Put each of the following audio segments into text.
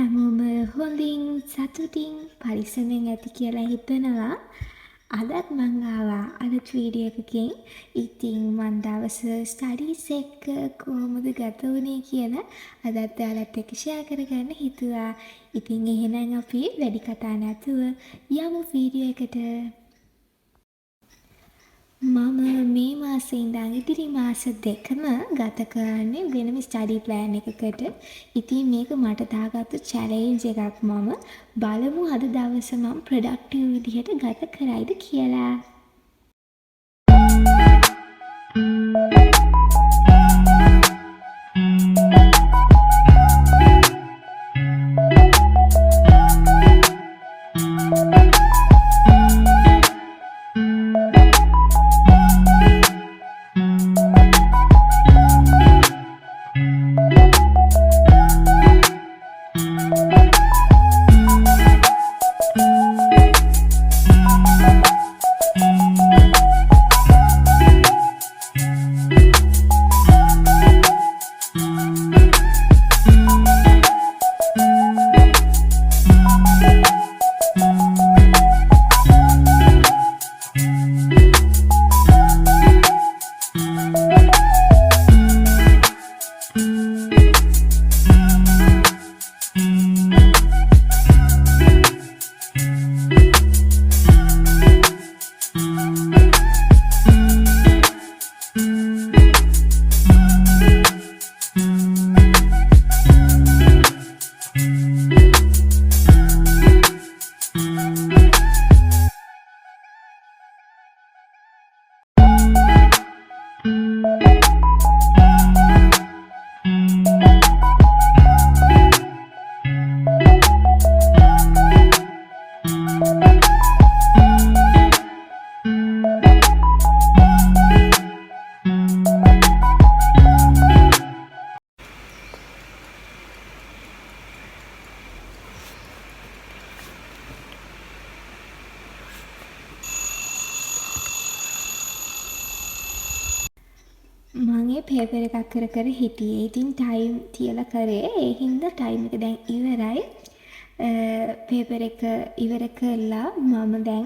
හැමෝම හොඳින් සතුටින් පරිස්සමෙන් ඇති කියලා හිතනවා. අදත් මං ආවා අලුත් වීඩියෝ එකකින්. ඉතින් මං දවස ස්ටඩීස් එක්ක කොහොමද ගත වුණේ කියලා අදත් ඔයාලත් එක්ක ෂෙයා කරගන්න හිතුවා. ඉතින් එහෙනම් අපි වැඩි කතා නැතුව යමු වීඩියෝ එකට. මම මේ මාසේ ඉඳන් ඉදිරි මාස දෙකම ගත කරන්නේ වෙනම ස්ටඩි ප්ලෑන් එකකට. ඉතින් මේක මට දාගත්තු චැලෙන්ජ් එකක්. මම බලමු අද දවස මම ප්‍රොඩක්ටිව් විදිහට ගත කරයිද කියලා. මම ඒ පේපර් එකක් කර කර හිටියේ. ඉතින් ටයිම් තියලා කරේ. ඒ හින්දා ටයිම් එක දැන් ඉවරයි. පේපර් එක ඉවර කළා. මම දැන්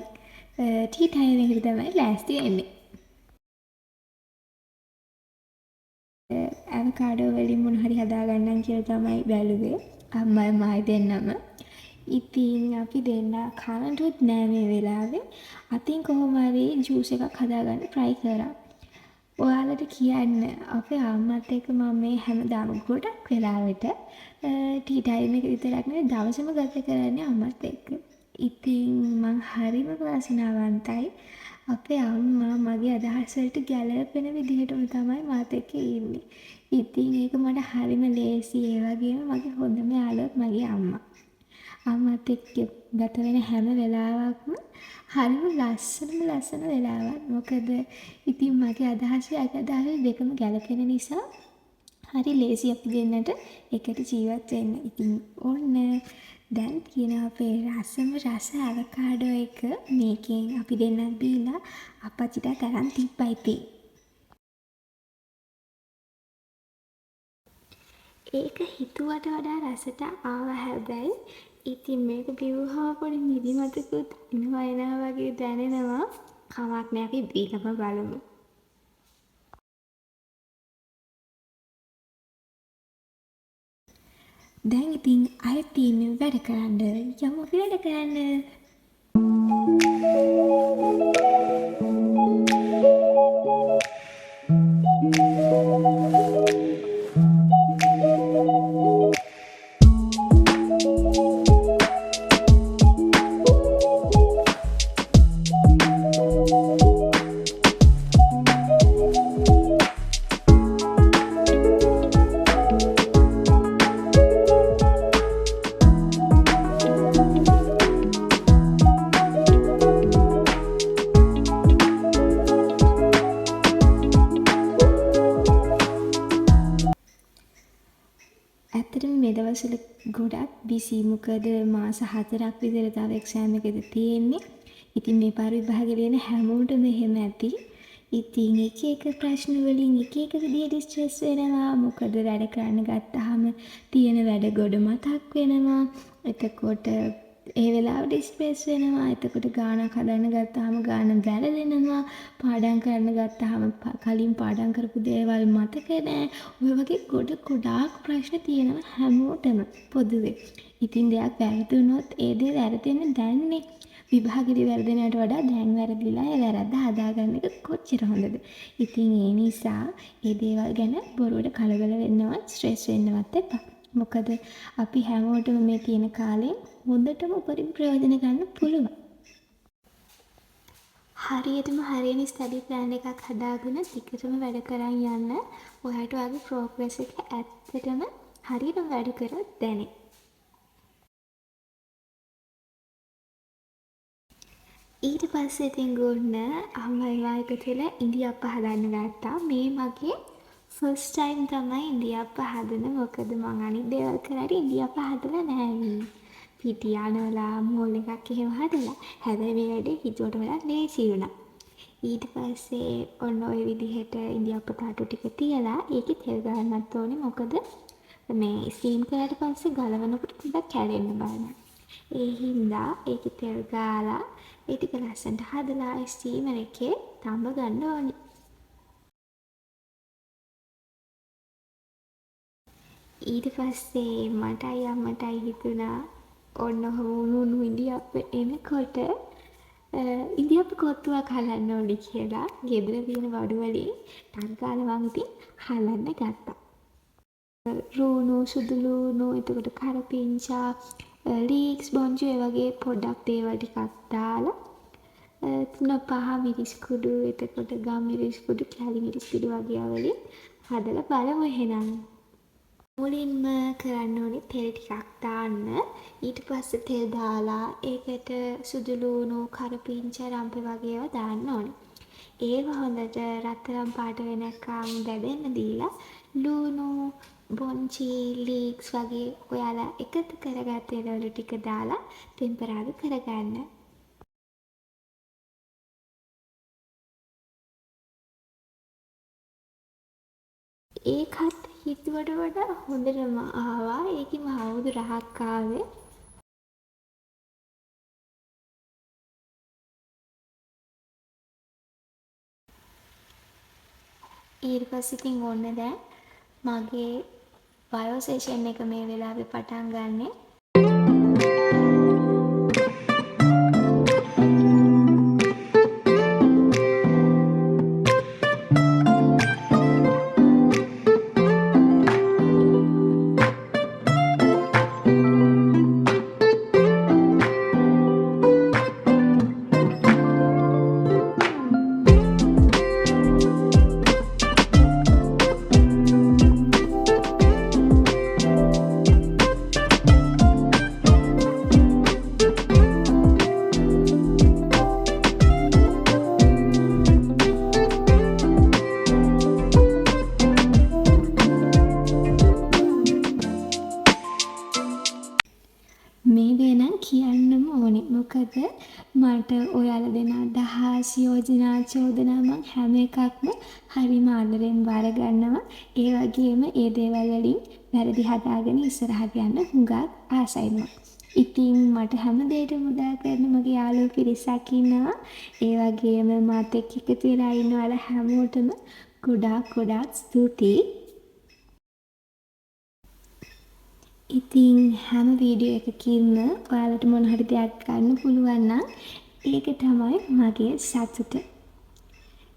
ටී ටයිම් එකට තමයි ලෑස්ති වෙන්නේ. අවකාඩෝ වලින් මොන හරි හදාගන්නම් කියලා තමයි බැලුවේ. අම්මයි මායි දෙන්නම. ඉතින් අපි දෙන්න කනටුත් නෑ මේ වෙලාවේ. අතින් කොහොම හරි ජූස් එකක් හදාගන්න try කරා. ඔයාලට කියන්න අපේ අම්මත් එක්ක මම මේ හැමදාම ගොඩක් වෙලාවට ටී ටයිම් එක විතරක් නෙවෙයි දවසම ගත කරන්නේ අම්මත් එක්ක. ඉතින් මං හරිම වාසනාවන්තයි. අපේ අම්මා මගේ අදහස් වලට ගැළපෙන විදිහටම තමයි මාත් එක්ක ඉන්නේ. ඉතින් ඒක මට හරිම ලේසි. ඒ වගේම මගේ හොඳම යාළුවත් මගේ අම්මා. අම්මත් එක්ක ගත වෙන හැම වෙලාවකම හරිම ලස්සන වෙලාවක්. මොකද ඉතින් මගේ අදහස් දෙකම ගැලපෙන නිසා හරි ලේසි අපි දෙන්නට එකට ජීවත් වෙන්න. ඉතින් ඔන්න දැන් තියෙනවා අපේ රසම රස අවකාඩෝ එක. මේකෙන් අපි දෙන්නත් බීලා අප්පච්චිට තරම් තිබ්බයි ඉතින්. ඒක හිතුවට වඩා රසට ආවා හැබැයි. ඉතින් මේක බිව්වහම පොඩි නිදිමතකුත් එනවා වගේ දැනෙනවා. කමක් නෑ අපි බීලම බලමු. දැන් ඉතින් අය තියෙන්නේ වැඩ කරන්න. යමු අපි වැඩ කරන්න. ඇත්තටම මේ දවස්වල ගොඩක් බිසි. මොකද මාස 4ක් විතර තව එක්සෑම් එකද තියෙන්නේ. ඉතින් මේ පාර විභාගෙ ලියන හැමෝටම එහෙම ඇති. ඉතින් එක ප්‍රශ්න වලින් එක විදිහට ස්ට්‍රෙස් වෙනවා. මොකද වැඩ කරන්න ගත්තාම තියෙන වැඩ ගොඩ මතක් වෙනවා. එතකොට ඒ වෙලාවට ස්ට්‍රෙස් වෙනවා. එතකොට ගානක් හදන්න ගත්තාම ගාන වැරදෙනවා. පාඩම් කරන්න ගත්තාම කලින් පාඩම් කරපු දේවල් මතක නැහැ. ඔය වගේ ගොඩාක් ප්‍රශ්න තියෙනවා හැමෝටම පොදුවේ. ඉතින් දෙයක් වැරදුනොත් ඒ දේ වැරදෙන්නේ දැන්නේ. විභාගෙදි වැරදෙනවට වඩා දැන් වැරදිලා ඒ වැරද්ද හදාගන්න එක කොච්චර හොඳද. ඉතින් ඒ නිසා ඒ දේවල් ගැන බොරුවට කලබල වෙන්නවත් ස්ට්‍රෙස් වෙන්නවත් එපා. මොකද අපි හැමෝටම මේ තියෙන කාලෙන් හොඳටම උපරිම ප්‍රයෝජන ගන්න පුළුවන්. හරියටම හරියන ස්ටඩි ප්ලෑන් එකක් හදාගෙන ටිකටම වැඩ කරන් යන්න. ඔයාට ඔයාගේ ප්‍රෝග්‍රස් එක ඇත්තටම හරියටම වැඩ කරොත් දැනේ. ඊට පස්සේ ඉතින් ගොන්න අම්මලා එකතු වෙලා ඉඳිආප්ප හදන්න ගත්තා. මේ මගේ ෆස්ට් ටයිම් තමයි ඉඳිආප්ප හදන. මොකද මං අනිත් දේවල් කරාට ඉඳිආප්ප හදලා නැහැ. පිටි අනවලා මෝල් එකක් එහෙම හදලා. හැබැයි මේ වැඩේ හිතුවට වඩා ලේසි වුණා. ඊට පස්සේ ඔන්න ඔය විදිහට ඉඳිආප්ප තාටු ටික තියලා ඒකේ තෙල් ගහන්නත් ඕනේ. මොකද මේ ස්ටීම් කරාට පස්සේ ගලවනකොට ටිකක් කැඩෙන්න බලන්න. ඒ හින්දා ඒකේ තෙල් ගාලා ඒ ටික ලස්සනට හදලා ස්ටීමර් එකේ තඹ ගන්න ඕනේ. ඊට පස්සේ මටයි අම්මටයි හිතුණා ඔන්න ඔහොම උණු ඉඳිආප්ප එනකොට ඉඳිආප්ප කොත්තුවක් හලන්න ඕනේ කියලා ගෙදර තියෙන බඩු වලින් ටක් ගාලා මං ඉතින් හලන්න ගත්තා. රූණු, සුදු ලූණු, එතකොට කරපිංචා, ලීක්ස්, බොන්ජු ඒ වගේ පොඩ්ඩක් දේවල් ටිකක් දාලා 3-5 මිරිස් කුඩු, එතකොට ගම් මිරිස් කුඩු, කැලි මිරිස් කුඩු වගේ වලින් හදලා බලමු එහෙනම්. මුලින්ම කරන්න ඕනේ තෙල් ටිකක් දාන්න. ඊට පස්සේ තෙල් දාලා ඒකට සුදු ලූණු, කරපිංචා, රම්පෙ වගේ ඒවා දාන්න ඕනේ. ඒව හොඳට රත්තරන් පාට වෙනකම් දැදෙන්න දීලා ලූණු, බොන්චි, ලීක්ස් වගේ ඔයාලා එකතු කරගත්ත ඒවලු ටික දාලා ටෙම්පරාදු කරගන්න. ඒකත් හිතුවට වඩා හොඳටම ආවා. ඒකෙම අවුදු රහක් ආවේ. ඊට පස්සේ ඉතින් ඔන්න දැන් මගේ බයෝ සෙෂන් එක මේ වෙලාවේ පටන් ගන්නෙ. මේ දේ නම් කියන්නම ඕනේ. මොකද මට ඔයාලා දෙන අදහස්, යෝජනා, චෝදනා මං හැම එකක්ම හරිම ආදරෙන් බාර ගන්නවා. ඒ වගේම ඒ දේවල් වලින් වැරදි හදාගෙන ඉස්සරහට යන්න හුඟක් ආසයි මං. ඉතින් මට හැම දෙයකටම උදා කරන මගේ යාළුවෝ පිරිසක් ඉන්නවා. ඒ වගේම මාත් එක්ක එකතු වෙලා ඉන්න ඔයාලා හැමෝටම ගොඩාක් ස්තුතියි. ඉතින් හැම වීඩියෝ එකකින්ම ඔයාලට මොන හරි දෙයක් ගන්න පුළුවන් නම් ඒක තමයි මගේ සතුට.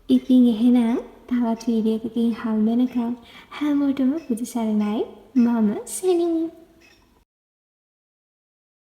ඉතින් එහෙනම් තවත් වීඩියෝ එකකින් හම්බ වෙනකම් හැමෝටම පුදු සරණයි. මම සෙනී.